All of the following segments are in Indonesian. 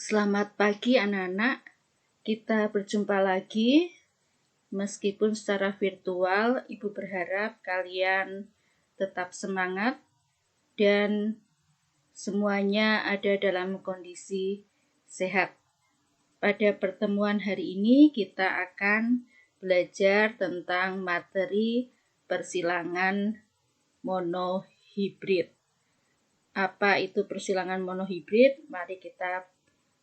Selamat pagi anak-anak, kita berjumpa lagi. Meskipun secara virtual, Ibu berharap kalian tetap semangat dan semuanya ada dalam kondisi sehat. Pada pertemuan hari ini kita akan belajar tentang materi persilangan monohibrid. Apa itu persilangan monohibrid? Mari kita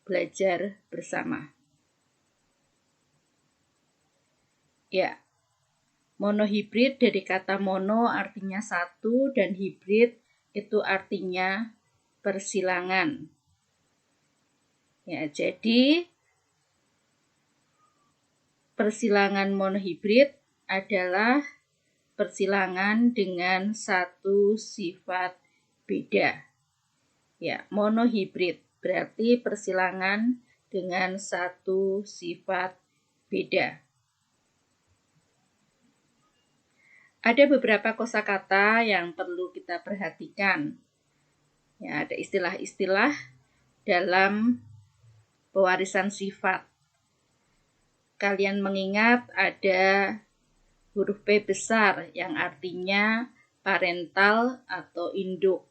belajar bersama. Ya, monohibrid dari kata mono artinya satu dan hibrid itu artinya persilangan. Ya, jadi persilangan monohibrid adalah persilangan dengan satu sifat beda. Ya, monohibrid berarti persilangan dengan satu sifat beda. Ada beberapa kosakata yang perlu kita perhatikan. Ya, ada istilah-istilah dalam pewarisan sifat. Kalian mengingat ada huruf P besar yang artinya parental atau induk.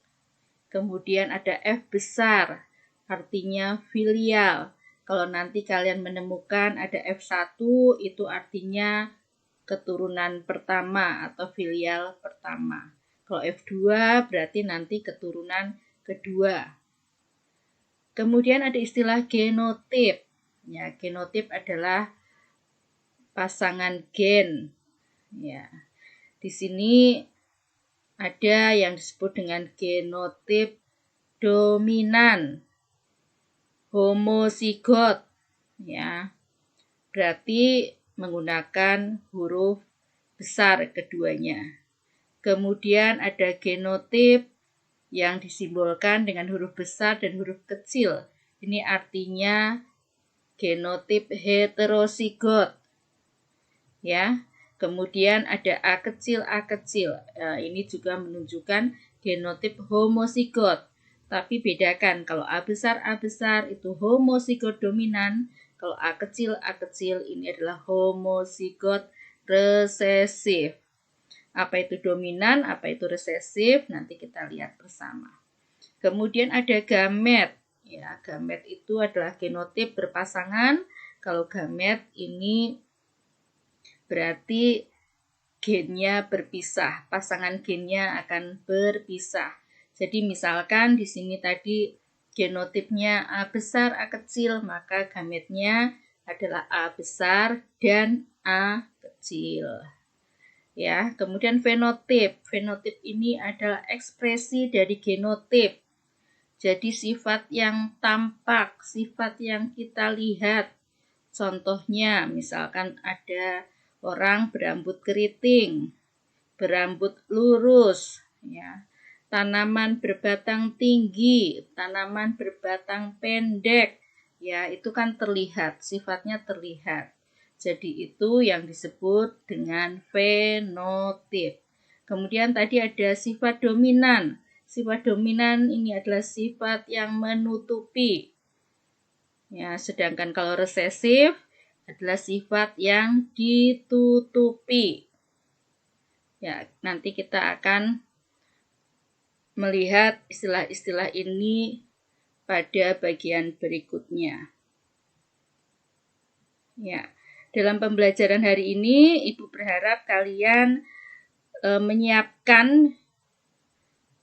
Kemudian ada F besar, artinya filial. Kalau nanti kalian menemukan ada F1, itu artinya keturunan pertama atau filial pertama. Kalau F2 berarti nanti keturunan kedua. Kemudian ada istilah genotip. Ya, genotip adalah pasangan gen. Ya. Di sini ada yang disebut dengan genotip dominan, homozigot. Ya. Berarti menggunakan huruf besar keduanya. Kemudian ada genotip yang disimbolkan dengan huruf besar dan huruf kecil. Ini artinya genotip heterozigot. Ya. Kemudian ada A kecil. Ini juga menunjukkan genotip homozigot. Tapi bedakan, kalau A besar itu homozigot dominan. Kalau A kecil ini adalah homozigot resesif. Apa itu dominan, apa itu resesif, nanti kita lihat bersama. Kemudian ada gamet. Ya, gamet itu adalah genotip berpasangan. Kalau gamet ini berarti gennya berpisah, pasangan gennya akan berpisah. Jadi misalkan di sini tadi genotipnya A besar, A kecil, maka gametnya adalah A besar dan A kecil. Ya, kemudian fenotip. Fenotip ini adalah ekspresi dari genotip. Jadi sifat yang tampak, sifat yang kita lihat. Contohnya, misalkan ada orang berambut keriting, berambut lurus, ya. Tanaman berbatang tinggi, tanaman berbatang pendek, ya, itu kan terlihat, sifatnya terlihat. Jadi itu yang disebut dengan fenotip. Kemudian tadi ada sifat dominan. Sifat dominan ini adalah sifat yang menutupi. Ya, sedangkan kalau resesif adalah sifat yang ditutupi. Ya, nanti kita akan melihat istilah-istilah ini pada bagian berikutnya. Ya, dalam pembelajaran hari ini Ibu berharap kalian menyiapkan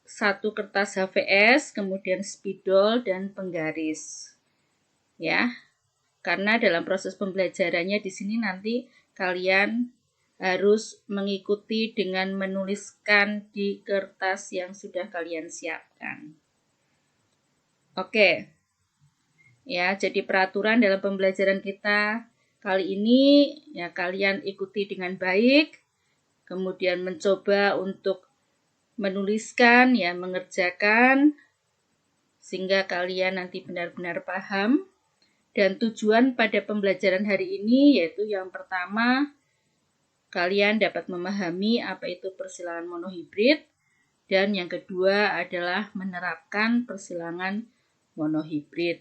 satu kertas HVS, kemudian spidol dan penggaris. Ya. Karena dalam proses pembelajarannya di sini nanti kalian harus mengikuti dengan menuliskan di kertas yang sudah kalian siapkan. Oke. Ya, jadi peraturan dalam pembelajaran kita kali ini ya kalian ikuti dengan baik. Kemudian mencoba untuk menuliskan ya, mengerjakan sehingga kalian nanti benar-benar paham. Dan tujuan pada pembelajaran hari ini yaitu yang pertama, kalian dapat memahami apa itu persilangan monohibrid. Dan yang kedua adalah menerapkan persilangan monohibrid.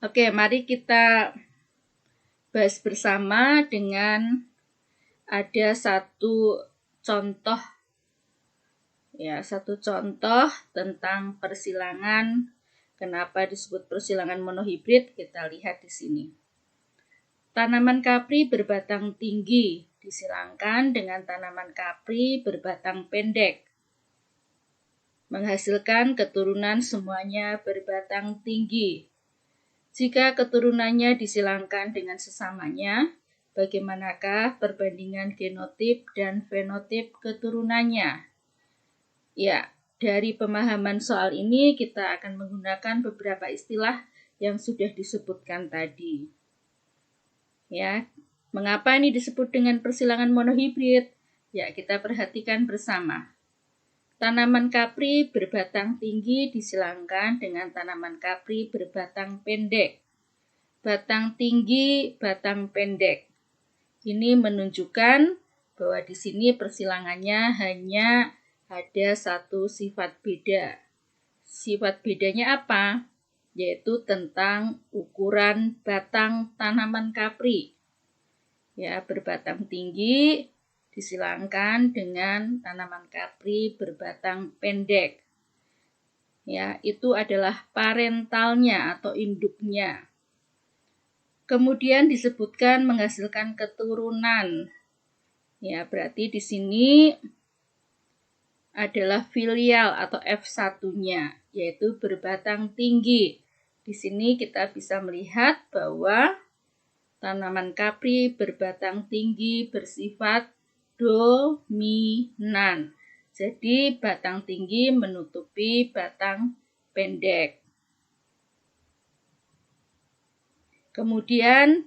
Oke, mari kita bahas bersama dengan ada satu contoh tentang persilangan. Kenapa disebut persilangan monohibrid? Kita lihat di sini. Tanaman kapri berbatang tinggi disilangkan dengan tanaman kapri berbatang pendek, menghasilkan keturunan semuanya berbatang tinggi. Jika keturunannya disilangkan dengan sesamanya, bagaimanakah perbandingan genotip dan fenotip keturunannya? Ya, dari pemahaman soal ini kita akan menggunakan beberapa istilah yang sudah disebutkan tadi. Ya, mengapa ini disebut dengan persilangan monohibrid? Ya, kita perhatikan bersama. Tanaman kapri berbatang tinggi disilangkan dengan tanaman kapri berbatang pendek. Batang tinggi, batang pendek. Ini menunjukkan bahwa di sini persilangannya hanya ada satu sifat beda. Sifat bedanya apa? Yaitu tentang ukuran batang tanaman kapri. Ya, berbatang tinggi disilangkan dengan tanaman kapri berbatang pendek. Ya, itu adalah parentalnya atau induknya. Kemudian disebutkan menghasilkan keturunan. Ya, berarti di sini adalah filial atau F1-nya, yaitu berbatang tinggi. Di sini kita bisa melihat bahwa tanaman kapri berbatang tinggi bersifat dominan. Jadi batang tinggi menutupi batang pendek. Kemudian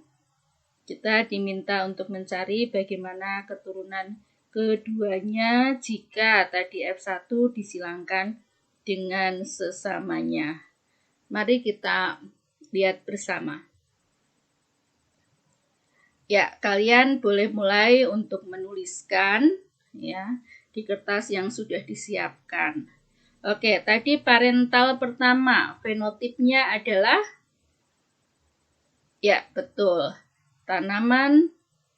kita diminta untuk mencari bagaimana keturunan keduanya jika tadi F1 disilangkan dengan sesamanya. Mari kita lihat bersama. Ya, kalian boleh mulai untuk menuliskan ya di kertas yang sudah disiapkan. Oke, tadi parental pertama, fenotipnya adalah ya, betul. Tanaman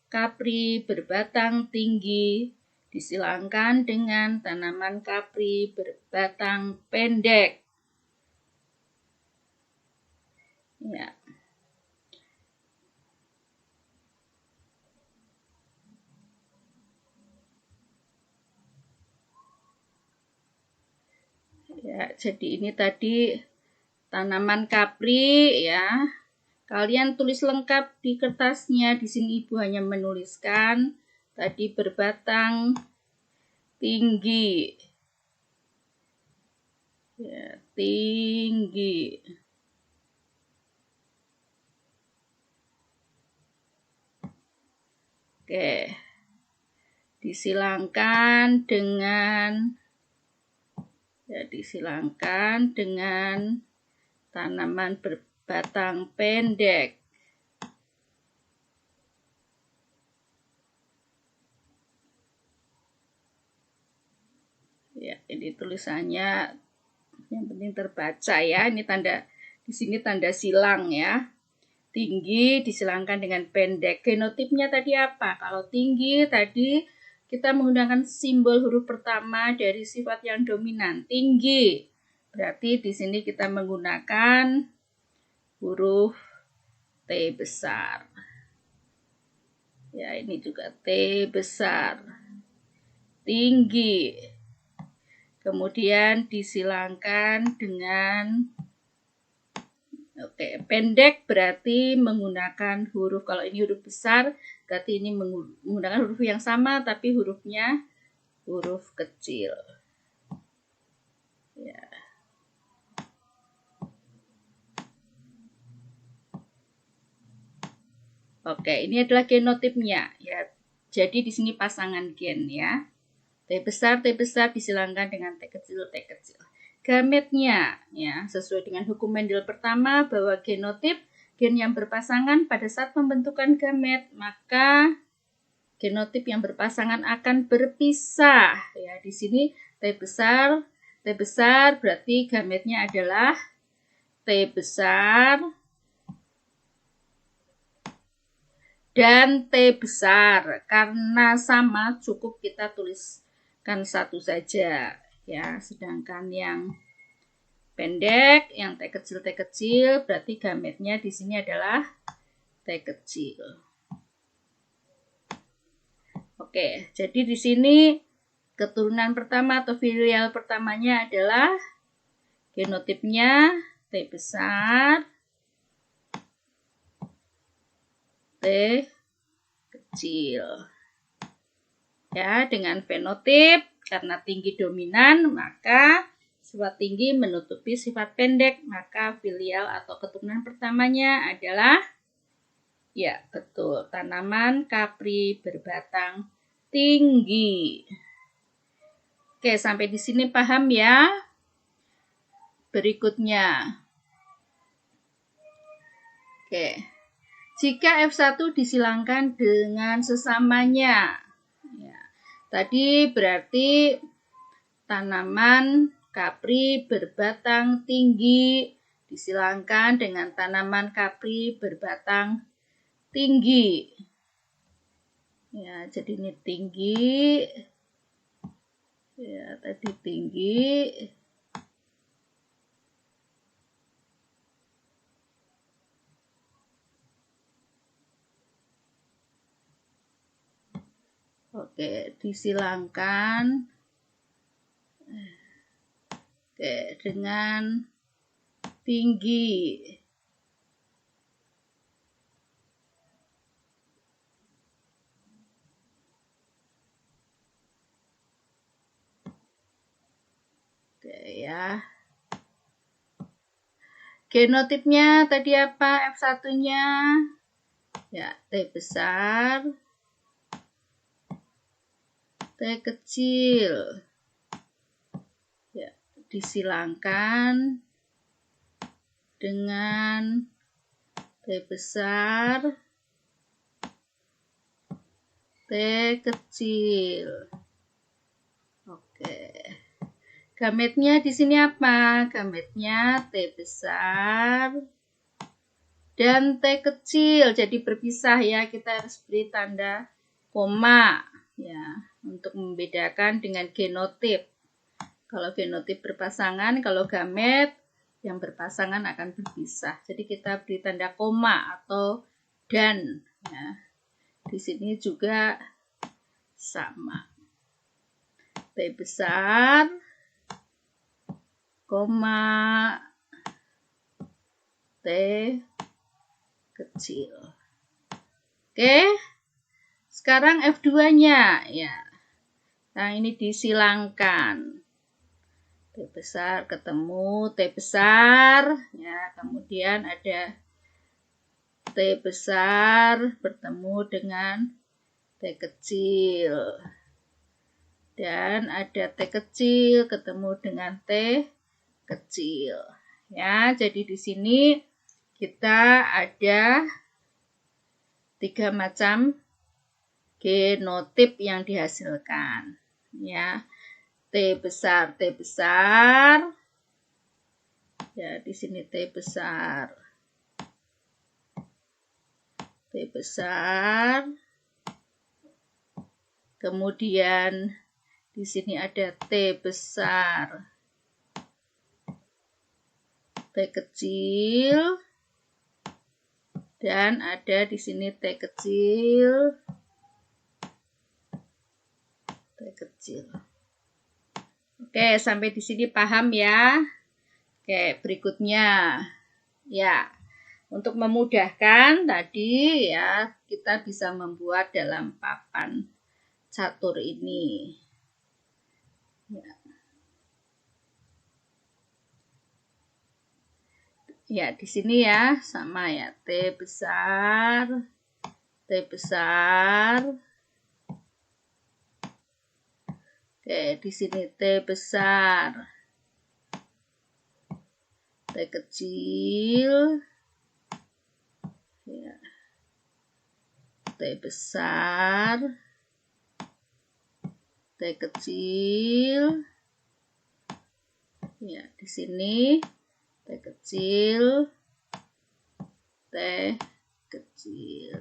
kapri berbatang tinggi disilangkan dengan tanaman kapri berbatang pendek. Ya. Ya, jadi ini tadi tanaman kapri ya. Kalian tulis lengkap di kertasnya. Di sini Ibu hanya menuliskan tadi berbatang tinggi. Ya, tinggi. Oke. Disilangkan dengan tanaman berbatang pendek. Ya, ini tulisannya yang penting terbaca ya. Ini tanda di sini tanda silang ya. Tinggi disilangkan dengan pendek. Genotipnya tadi apa? Kalau tinggi tadi kita menggunakan simbol huruf pertama dari sifat yang dominan, tinggi. Berarti di sini kita menggunakan huruf T besar. Ya, ini juga T besar. Tinggi. Kemudian disilangkan dengan pendek berarti menggunakan huruf, kalau ini huruf besar berarti ini menggunakan huruf yang sama tapi hurufnya huruf kecil. Ya. Oke, ini adalah genotipnya ya. Jadi di sini pasangan gen ya. T besar disilangkan dengan T kecil. Gametnya ya, sesuai dengan hukum Mendel pertama bahwa genotip gen yang berpasangan pada saat pembentukan gamet, maka genotip yang berpasangan akan berpisah. Ya, di sini T besar berarti gametnya adalah T besar dan T besar. Karena sama, cukup kita tuliskan satu saja ya. Sedangkan yang pendek, yang T kecil berarti gametnya di sini adalah T kecil. Oke, jadi di sini keturunan pertama atau filial pertamanya adalah genotipnya T besar, T kecil. Ya, dengan fenotip karena tinggi dominan, maka sifat tinggi menutupi sifat pendek, maka filial atau keturunan pertamanya adalah ya, betul, tanaman kapri berbatang tinggi. Oke, sampai di sini paham ya? Berikutnya. Oke. Jika F1 disilangkan dengan sesamanya. Ya, tadi berarti tanaman kapri berbatang tinggi disilangkan dengan tanaman kapri berbatang tinggi. Ya, jadi ini tinggi. Ya, tadi tinggi. Oke, disilangkan. Oke, dengan tinggi. Oke ya. Genotipnya tadi apa? F1-nya ya T besar, T kecil. Ya, disilangkan dengan T besar, T kecil. Oke. Gametnya di sini apa? Gametnya T besar dan T kecil. Jadi berpisah ya, kita harus beri tanda koma ya untuk membedakan dengan genotip. Kalau genotip berpasangan, kalau gamet yang berpasangan akan berpisah. Jadi kita beri tanda koma atau dan ya. Di sini juga sama. T besar, koma, T kecil. Oke. Sekarang F2-nya ya. Nah, ini disilangkan. T besar ketemu T besar ya, kemudian ada T besar bertemu dengan T kecil. Dan ada T kecil ketemu dengan T kecil. Ya, jadi di sini kita ada 3 macam genotip yang dihasilkan. Ya, T besar. Ya, di sini T besar. T besar. Kemudian di sini ada T besar, T kecil, dan ada di sini T kecil, T kecil. Oke, sampai di sini paham ya? Oke, berikutnya ya. Untuk memudahkan tadi ya, kita bisa membuat dalam papan catur ini. Ya, di sini ya sama ya, T besar, T besar. Oke, di sini T besar, T kecil, ya, T besar, T kecil, ya di sini T kecil, T kecil.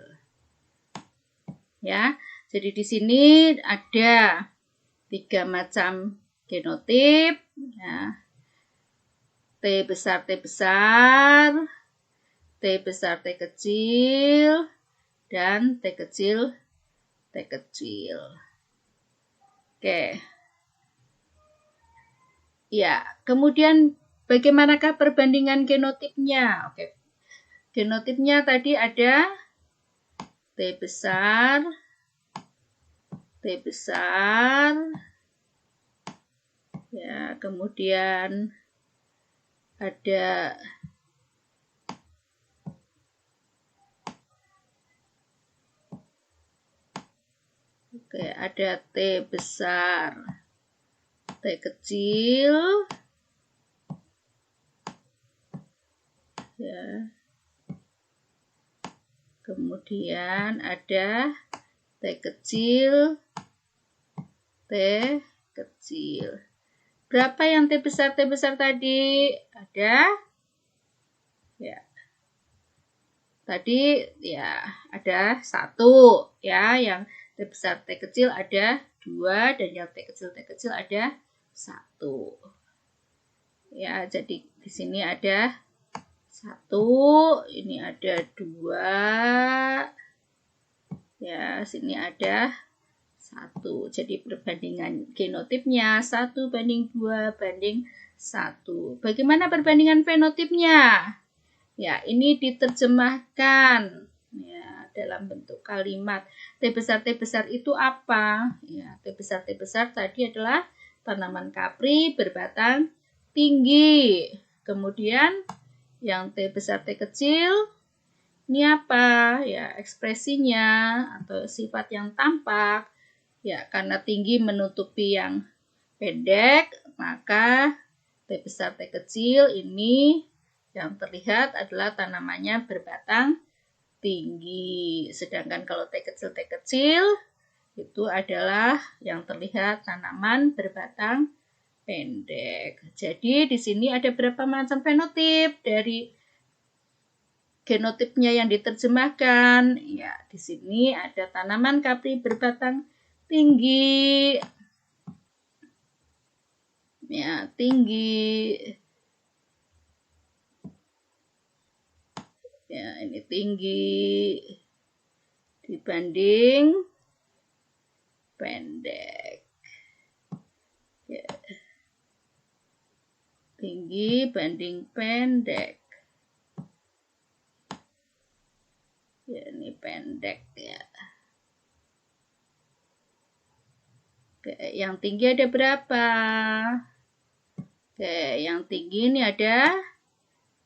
ya. Jadi di sini ada 3 macam genotip, ya. T besar, T besar, T besar, T kecil, dan T kecil, T kecil. Oke. Ya, kemudian bagaimanakah perbandingan genotipnya? Oke. Genotipnya tadi ada T besar, T besar, ya, kemudian ada ada T besar, T kecil, ya. Kemudian ada T kecil, T kecil. Berapa yang T besar tadi? Ada, ya. Tadi ya ada 1, ya. Yang T besar T kecil ada 2, dan yang T kecil ada 1. Ya, jadi di sini ada 1, ini ada 2, ya, sini ada 1. Jadi perbandingan genotipnya 1:2:1. Bagaimana perbandingan fenotipnya? Ya, ini diterjemahkan ya dalam bentuk kalimat. T besar itu apa? Ya, T besar tadi adalah tanaman kapri berbatang tinggi. Kemudian yang T besar T kecil ini apa? Ya, ekspresinya atau sifat yang tampak. Ya, karena tinggi menutupi yang pendek, maka T besar T kecil ini yang terlihat adalah tanamannya berbatang tinggi. Sedangkan kalau T kecil itu adalah yang terlihat tanaman berbatang pendek. Jadi di sini ada berapa macam fenotip dari genotipnya yang diterjemahkan? Ya, di sini ada tanaman kapri berbatang tinggi. Ya, tinggi. Ya, ini tinggi dibanding pendek. Ya. Tinggi banding pendek. Ya, ini pendek ya. Oke, yang tinggi ada berapa? Oke, yang tinggi ini ada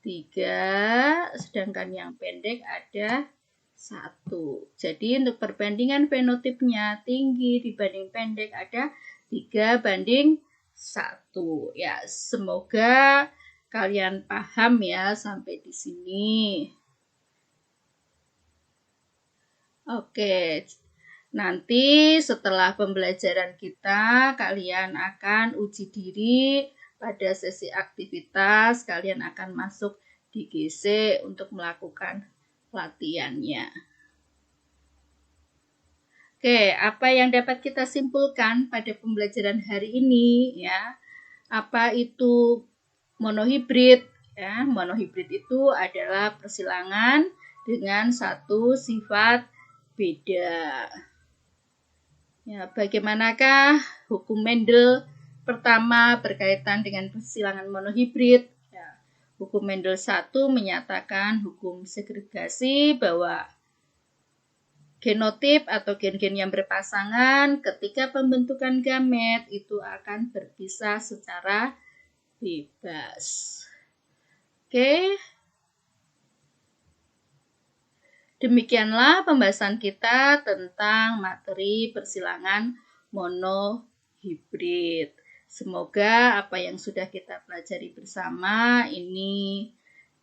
3, sedangkan yang pendek ada 1. Jadi untuk perbandingan fenotipnya tinggi dibanding pendek ada 3:1. Ya, semoga kalian paham ya sampai di sini. Oke, nanti setelah pembelajaran kita, kalian akan uji diri. Pada sesi aktivitas, kalian akan masuk di GC untuk melakukan latihannya. Oke, apa yang dapat kita simpulkan pada pembelajaran hari ini ya? Apa itu monohibrid? Ya, monohibrid itu adalah persilangan dengan satu sifat beda. Ya, bagaimanakah hukum Mendel pertama berkaitan dengan persilangan monohibrid? Ya, hukum Mendel 1 menyatakan hukum segregasi bahwa genotip atau gen-gen yang berpasangan ketika pembentukan gamet itu akan berpisah secara bebas. Oke. Demikianlah pembahasan kita tentang materi persilangan monohibrid. Semoga apa yang sudah kita pelajari bersama ini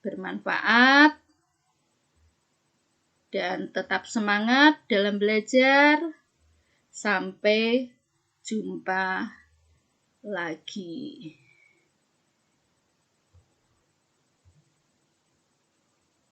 bermanfaat dan tetap semangat dalam belajar. Sampai jumpa lagi.